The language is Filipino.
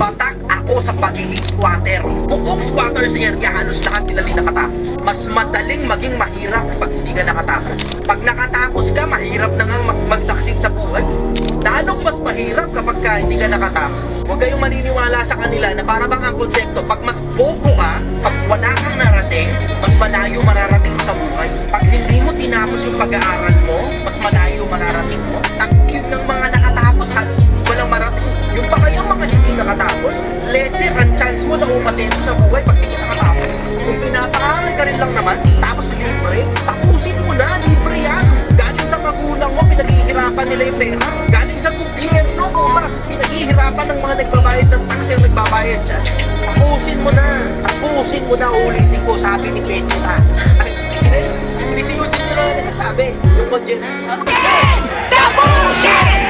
batak ako sa pagiging squatter. Buong squatters area, halos lahat sila nakatapos. Mas madaling maging mahirap pag hindi ka nakatapos. Pag nakatapos ka, mahirap na nga mag-succeed sa buhay. Lalong mas mahirap kapag hindi ka nakatapos. Huwag kayong maniniwala sa kanila na para bang ang konsepto, pag mas bobo ka, pag wala kang narating, mas malayo mararating sa buhay. Pag hindi mo tinapos yung pag-aaral mo, mas malayo mararating mo. Takip ng mga nakatapos, halos walang marating. Yung pa kayong mga hindi nakatapos, lesser ang chance mo na umasenso sa buhay pag hindi nakatapos. Kung pinapaaral ka rin lang naman, tapos libre, tapusin mo na, libre yan. Galing sa magulang mo, pinaghihirapan nila yung pera. Galing sa gobyerno mo, pinaghihirapan ng mga nagbabayad ng tax yung nagbabayad dyan. Tapusin mo na, ulitin ko, sabi ni Pechita. Hindi si Eugene na nasasabi, yung audience. Tapusin!